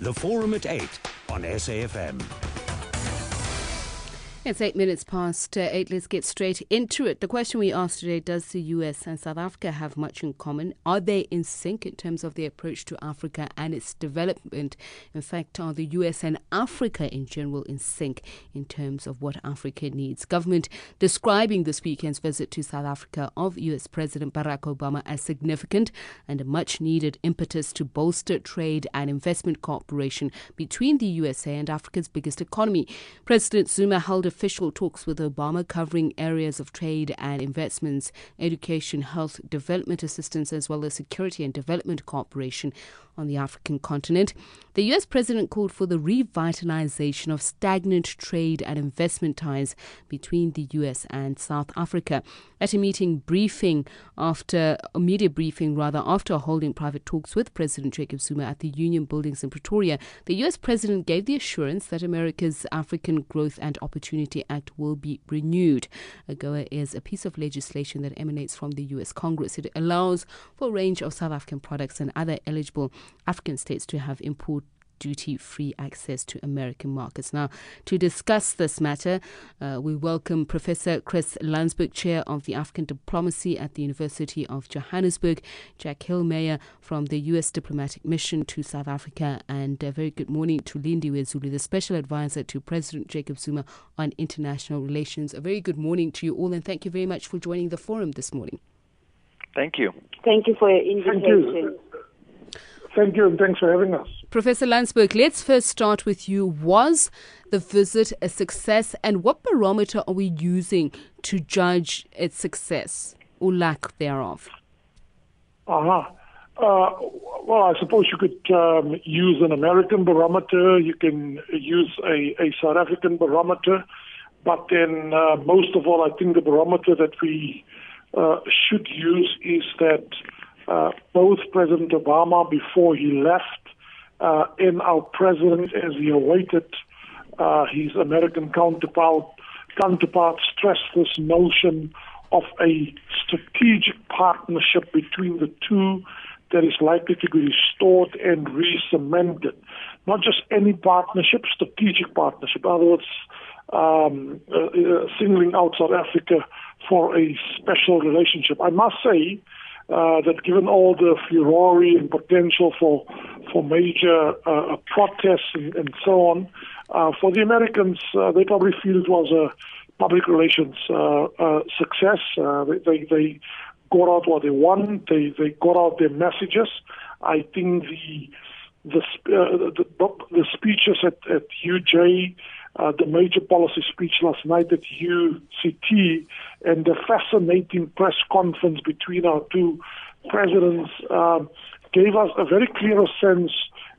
The Forum at 8 on SAFM. It's 8 minutes past 8. Let's get straight into it. The question we asked today, does the US and South Africa have much in common? Are they in sync in terms of their approach to Africa and its development? In fact, are the US and Africa in general in sync in terms of what Africa needs? Government describing this weekend's visit to South Africa of US President Barack Obama as significant and a much-needed impetus to bolster trade and investment cooperation between the USA and Africa's biggest economy. President Zuma held official talks with Obama covering areas of trade and investments, education, health, development assistance, as well as security and development cooperation on the African continent. The U.S. president called for the revitalization of stagnant trade and investment ties between the U.S. and South Africa. At a media briefing after holding private talks with President Jacob Zuma at the Union Buildings in Pretoria, the U.S. president gave the assurance that America's African Growth and Opportunity Act will be renewed. AGOA is a piece of legislation that emanates from the U.S. Congress. It allows for a range of South African products and other eligible African states to have import duty-free access to American markets. Now, to discuss this matter, we welcome Professor Chris Landsberg, Chair of the African Diplomacy at the University of Johannesburg, Jack Hillmeyer from the U.S. Diplomatic Mission to South Africa, and a very good morning to Lindiwe Zulu, the Special Advisor to President Jacob Zuma on International Relations. A very good morning to you all, and thank you very much for joining the forum this morning. Thank you. Thank you for your invitation. Thank you, and thanks for having us. Professor Landsberg, let's first start with you. Was the visit a success, and what barometer are we using to judge its success or lack thereof? Well, I suppose you could use an American barometer. You can use a South African barometer. But then, most of all, I think the barometer that we should use is that both President Obama, before he left, and our president, as he awaited his American counterpart, stressed this notion of a strategic partnership between the two that is likely to be restored and re-cemented. Not just any partnership, strategic partnership. In other words, singling out South Africa for a special relationship. I must say that given all the furore and potential for major protests and so on, for the Americans, they probably feel it was a public relations success. They got out what they want. They got out their messages. I think the speeches at UJ, the major policy speech last night at UCT, and the fascinating press conference between our two presidents gave us a very clear sense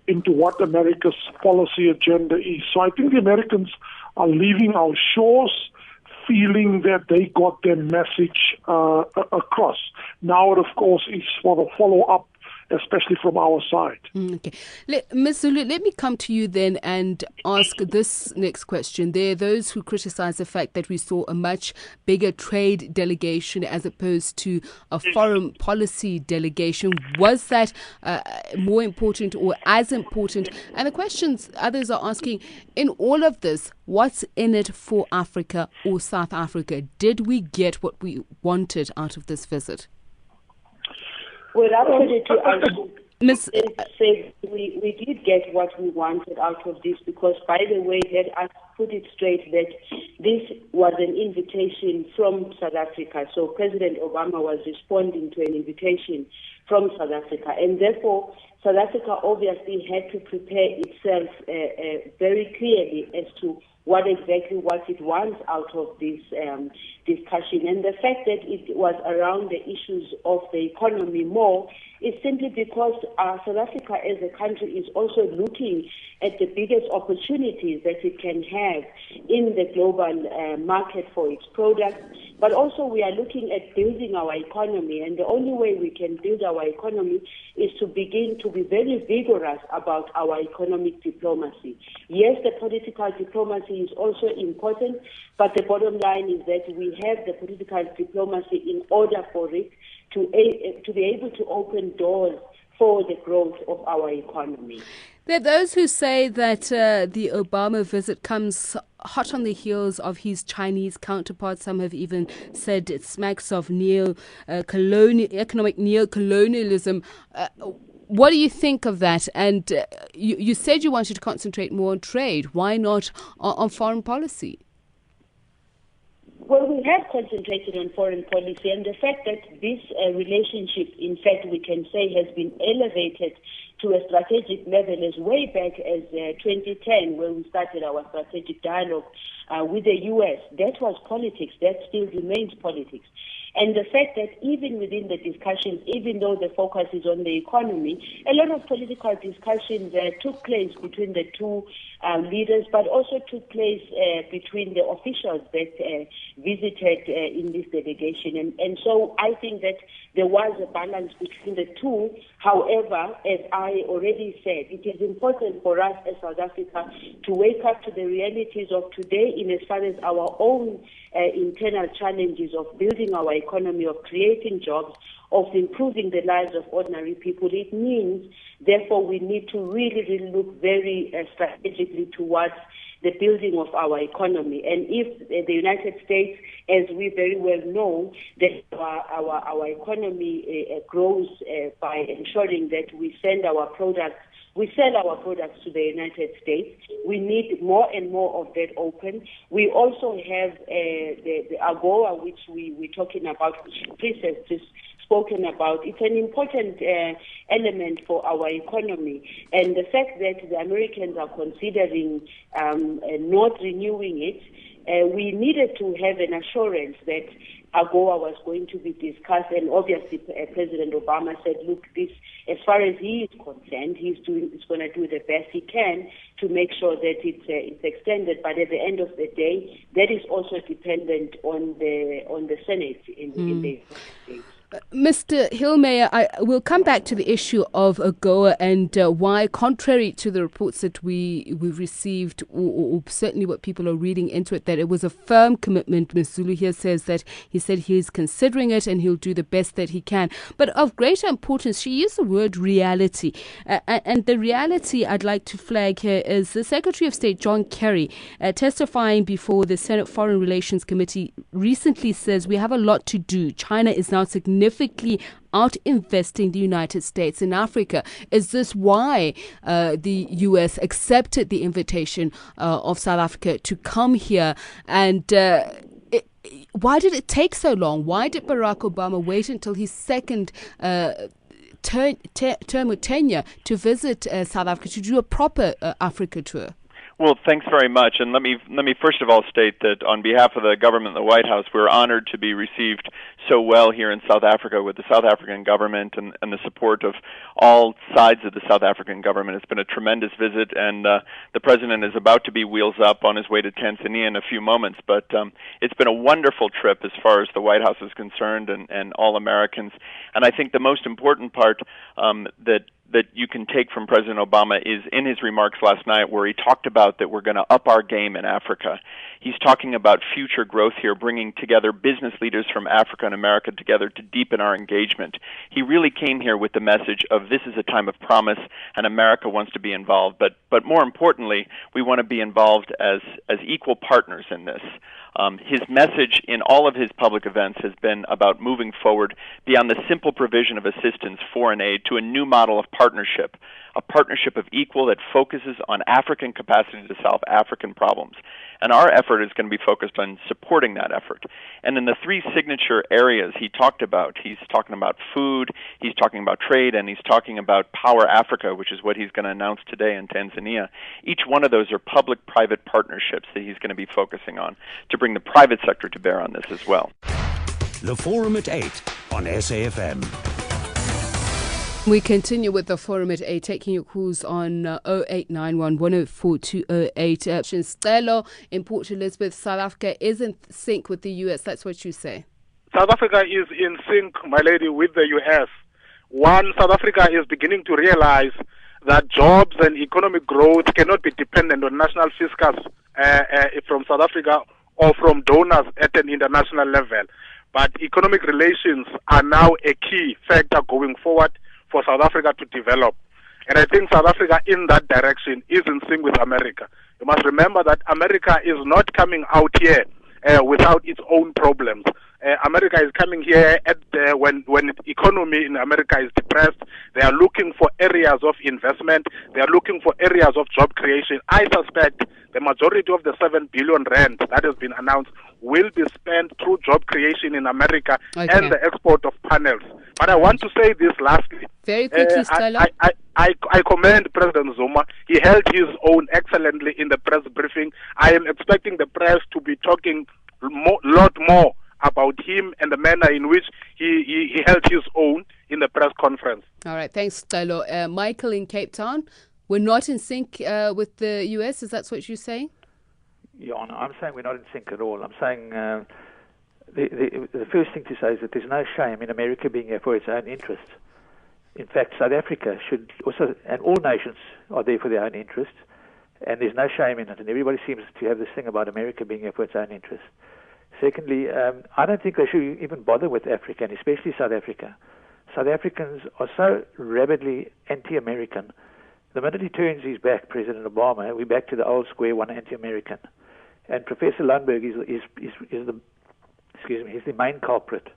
into what America's policy agenda is. So I think the Americans are leaving our shores feeling that they got their message across. Now it, of course, is for the follow-up, especially from our side. Okay. Ms. Zulu, let me come to you then and ask this next question. There are those who criticize the fact that we saw a much bigger trade delegation as opposed to a foreign policy delegation. Was that more important or as important? And the questions others are asking, in all of this, what's in it for Africa or South Africa? Did we get what we wanted out of this visit? Well, absolutely. Say we did get what we wanted out of this because, by the way, let us put it straight that this was an invitation from South Africa. So President Obama was responding to an invitation from South Africa, and therefore South Africa obviously had to prepare itself very clearly as to what it wants out of this discussion. And the fact that it was around the issues of the economy more is simply because South Africa as a country is also looking at the biggest opportunities that it can have in the global market for its products. But also we are looking at building our economy, and the only way we can build our economy is to begin to be very vigorous about our economic diplomacy. Yes, the political diplomacy is also important, but the bottom line is that we have the political diplomacy in order for it to be able to open doors for the growth of our economy. There are those who say that the Obama visit comes hot on the heels of his Chinese counterpart. Some have even said it smacks of economic neo-colonialism. What do you think of that? And you said you wanted to concentrate more on trade. Why not on foreign policy? Well, we have concentrated on foreign policy, and the fact that this relationship, in fact, we can say has been elevated to a strategic level as way back as 2010, where we started our strategic dialogue with the U.S. That was politics. That still remains politics. And the fact that even within the discussions, even though the focus is on the economy, a lot of political discussions took place between the two leaders, but also took place between the officials that visited in this delegation. And so I think that there was a balance between the two. However, as I already said, it is important for us as South Africa to wake up to the realities of today in as far as our own internal challenges of building our economy, of creating jobs, of improving the lives of ordinary people. It means, therefore, we need to really look very strategically towards the building of our economy. And if the United States, as we very well know, that our economy grows by ensuring that we sell our products to the United States. We need more and more of that open. We also have the AGOA, which we're talking about, which Chris has just spoken about. It's an important element for our economy. And the fact that the Americans are considering not renewing it, we needed to have an assurance that AGOA was going to be discussed, and obviously President Obama said, look, this, as far as he is concerned, he's going to do the best he can to make sure that it's extended. But at the end of the day, that is also dependent on the Senate in the United States. Mr. Hillmeyer, I will come back to the issue of AGOA and why, contrary to the reports that we've received, or certainly what people are reading into it, that it was a firm commitment. Ms. Zulu here says that he said he is considering it and he'll do the best that he can. But of greater importance, she used the word reality. And the reality I'd like to flag here is the Secretary of State, John Kerry, testifying before the Senate Foreign Relations Committee, recently says we have a lot to do. China is now significantly out-investing the United States in Africa. Is this why the U.S. accepted the invitation of South Africa to come here? And why did it take so long? Why did Barack Obama wait until his second term or tenure to visit South Africa, to do a proper Africa tour? Well, thanks very much. And let me first of all state that on behalf of the government and the White House, we're honored to be received so well here in South Africa with the South African government and the support of all sides of the South African government. It's been a tremendous visit, and the President is about to be wheels up on his way to Tanzania in a few moments. But it's been a wonderful trip as far as the White House is concerned and all Americans. And I think the most important part that you can take from President Obama is in his remarks last night, where he talked about that we're going to up our game in Africa. He's talking about future growth here, bringing together business leaders from Africa and America together to deepen our engagement. He really came here with the message of this is a time of promise and America wants to be involved. But more importantly, we want to be involved as equal partners in this. His message in all of his public events has been about moving forward beyond the simple provision of assistance, foreign aid, to a new model of partnership, a partnership of equal that focuses on African capacity to solve African problems. And our effort is going to be focused on supporting that effort. And in the three signature areas he's talking about food, he's talking about trade, and he's talking about Power Africa, which is what he's going to announce today in Tanzania. Each one of those are public-private partnerships that he's going to be focusing on to bring the private sector to bear on this as well. The Forum at 8 on SAFM. We continue with the Forum at 8, taking your calls on 0891 104 208. Stelo in Port Elizabeth, South Africa is in sync with the US. That's what you say. South Africa is in sync, my lady, with the US. One, South Africa is beginning to realize that jobs and economic growth cannot be dependent on national fiscus from South Africa or from donors at an international level. But economic relations are now a key factor going forward for South Africa to develop. And I think South Africa in that direction is in sync with America. You must remember that America is not coming out here without its own problems. America is coming here when the economy in America is depressed. They are looking for areas of investment. They are looking for areas of job creation. I suspect the majority of the 7 billion rand that has been announced will be spent through job creation in America and the export of panels. But I want to say this lastly. Very quickly, Stella. I commend President Zuma. He held his own excellently in the press briefing. I am expecting the press to be talking lot more about him and the manner in which he held his own in the press conference. All right, thanks, Stella. Michael in Cape Town, we're not in sync with the US, is that what you're saying? Yeah, I'm saying we're not in sync at all. I'm saying the first thing to say is that there's no shame in America being here for its own interests. In fact, South Africa should also, and all nations are there for their own interests, and there's no shame in it, and everybody seems to have this thing about America being here for its own interests. Secondly, I don't think they should even bother with Africa, and especially South Africa. South Africans are so rabidly anti-American. The minute he turns his back, President Obama, we're back to the old square one, anti-American. And Professor Lundberg is the main culprit.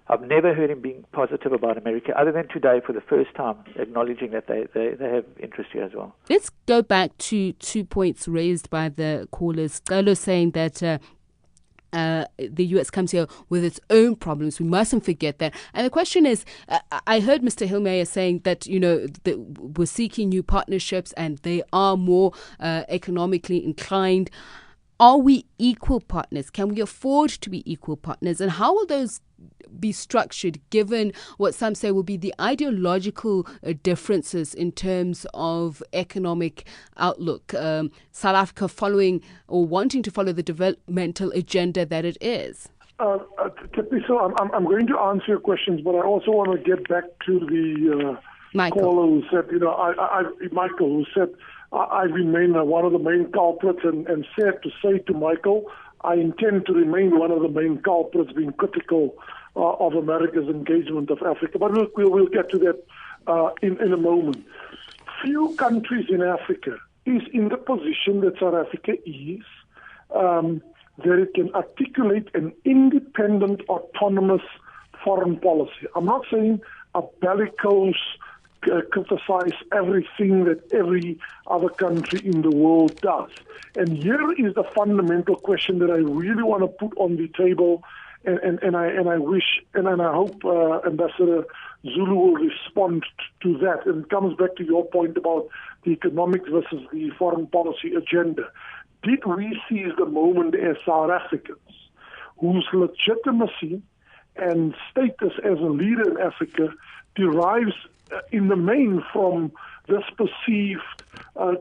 I've never heard him being positive about America, other than today for the first time, acknowledging that they have interest here as well. Let's go back to 2 points raised by the callers. Carlo saying that the US comes here with its own problems. We mustn't forget that. And the question is, I heard Mr. Hillmeyer saying that, we're seeking new partnerships and they are more economically inclined. Are we equal partners? Can we afford to be equal partners? And how will those be structured given what some say will be the ideological differences in terms of economic outlook? South Africa following or wanting to follow the developmental agenda that it is. So I'm going to answer your questions, but I also want to get back to the caller who said, Michael, who said, I remain one of the main culprits, and sad to say to Michael, I intend to remain one of the main culprits, being critical of America's engagement of Africa. But we'll get to that in a moment. Few countries in Africa is in the position that South Africa is, that it can articulate an independent, autonomous foreign policy. I'm not saying a bellicose, criticize everything that every other country in the world does. And here is the fundamental question that I really want to put on the table, and I wish and I hope Ambassador Zulu will respond to that. And it comes back to your point about the economic versus the foreign policy agenda. Did we seize the moment as South Africans, whose legitimacy and status as a leader in Africa derives in the main from this perceived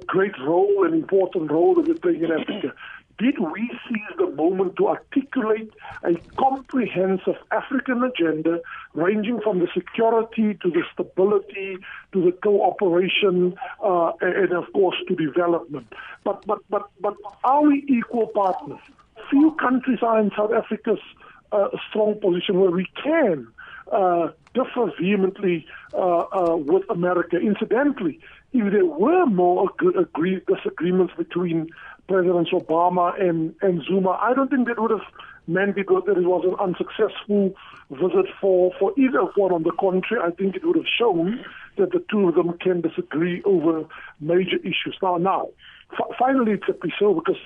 great role and important role that we're playing in Africa? Did we seize the moment to articulate a comprehensive African agenda ranging from the security to the stability to the cooperation and of course to development? But are we equal partners? Few countries are in South Africa's strong position where we can differ vehemently with America. Incidentally, if there were more disagreements between Presidents Obama and Zuma, I don't think that would have meant that it was an unsuccessful visit for either of them. On the contrary, I think it would have shown that the two of them can disagree over major issues. Now, finally, it's a episode because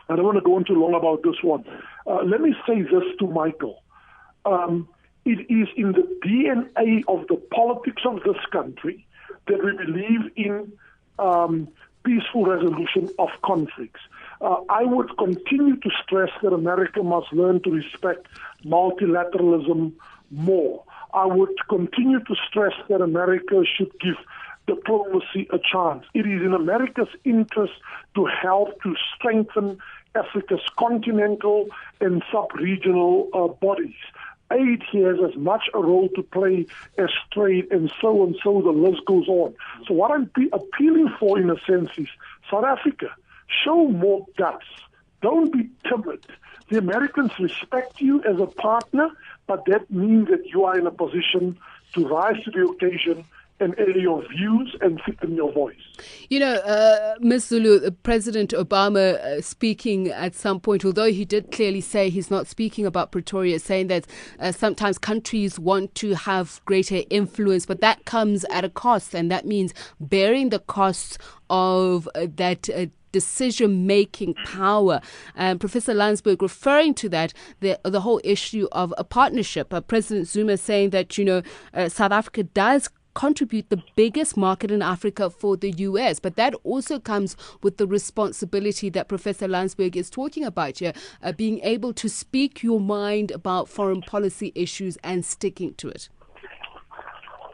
I don't want to go on too long about this one. Let me say this to Michael. It is in the DNA of the politics of this country that we believe in peaceful resolution of conflicts. I would continue to stress that America must learn to respect multilateralism more. I would continue to stress that America should give diplomacy a chance. It is in America's interest to help to strengthen Africa's continental and sub-regional bodies. Aid here has as much a role to play as trade, and so the list goes on. So what I'm appealing for, in a sense, is South Africa, show more guts. Don't be timid. The Americans respect you as a partner, but that means that you are in a position to rise to the occasion and air your views and fit in your voice. You know, Ms. Zulu, President Obama speaking at some point, although he did clearly say he's not speaking about Pretoria, saying that sometimes countries want to have greater influence, but that comes at a cost, and that means bearing the costs of that decision-making power. Professor Landsberg referring to that, the whole issue of a partnership. President Zuma saying that, you know, South Africa does contribute the biggest market in Africa for the US, but that also comes with the responsibility that Professor Landsberg is talking about here, being able to speak your mind about foreign policy issues and sticking to it.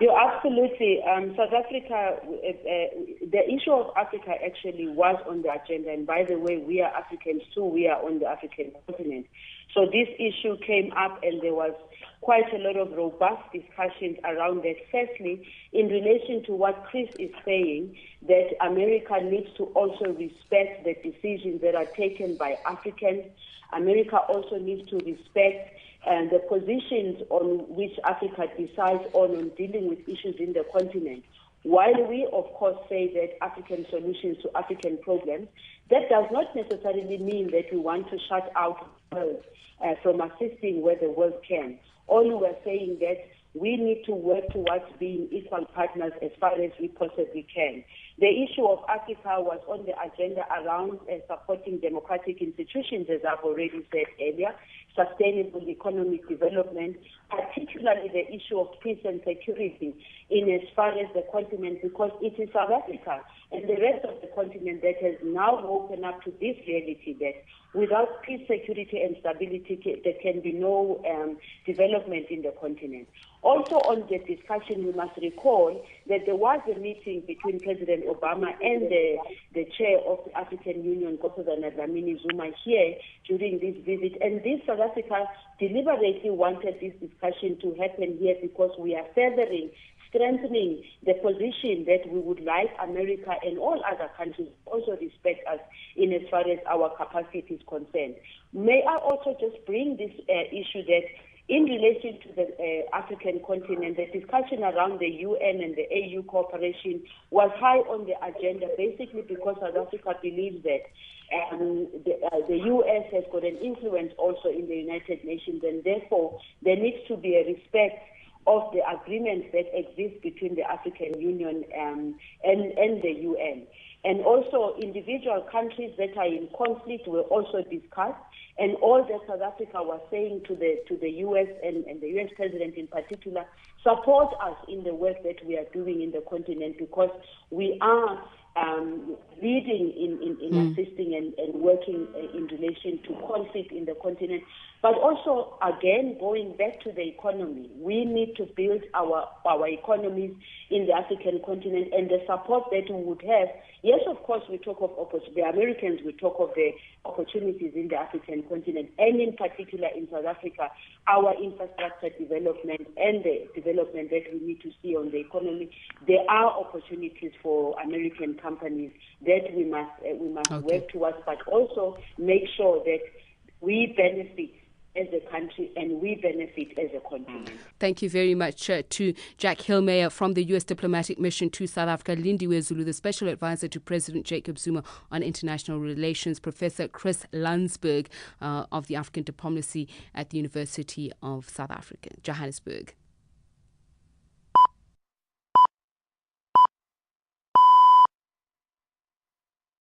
Yeah, absolutely. South Africa, the issue of Africa actually was on the agenda. And by the way, we are Africans too. We are on the African continent. So this issue came up and there was quite a lot of robust discussions around that. Firstly, in relation to what Chris is saying, that America needs to also respect the decisions that are taken by Africans. America also needs to respect the positions on which Africa decides on dealing with issues in the continent. While we, of course, say that African solutions to African problems, that does not necessarily mean that we want to shut out the world from assisting where the world can. All we're saying that we need to work towards being equal partners as far as we possibly can. The issue of Africa was on the agenda around supporting democratic institutions, as I've already said earlier, sustainable economic development, particularly the issue of peace and security in as far as the continent, because it is South Africa and the rest of the continent that has now woken up to this reality that without peace, security and stability, there can be no development in the continent. Also on the discussion, we must recall that there was a meeting between President Obama and the chair of the African Union, President Zuma, here during this visit. And this South Africa deliberately wanted this discussion to happen here because we are strengthening the position that we would like America and all other countries also respect us in as far as our capacity is concerned. May I also just bring this issue that in relation to the African continent, the discussion around the UN and the AU cooperation was high on the agenda, basically because South Africa believes that the US has got an influence also in the United Nations, and therefore there needs to be a respect of the agreements that exist between the African Union and the UN. And also individual countries that are in conflict were also discussed, and all that South Africa was saying to the US and the US president in particular, support us in the work that we are doing in the continent, because we are leading in assisting and working in relation to conflict in the continent. But also, again, going back to the economy, we need to build our economies in the African continent, and the support that we would have. Yes, of course, we talk of the Americans, we talk of the opportunities in the African continent, and in particular in South Africa, our infrastructure development and the development that we need to see on the economy. There are opportunities for American companies that we must work towards, but also make sure that we benefit as a country and we benefit as a continent. Thank you very much to Jack Hillmeyer from the U.S. diplomatic mission to South Africa, Lindiwe Zulu, the special advisor to President Jacob Zuma on international relations, Professor Chris Landsberg of the African diplomacy at the University of South Africa, Johannesburg.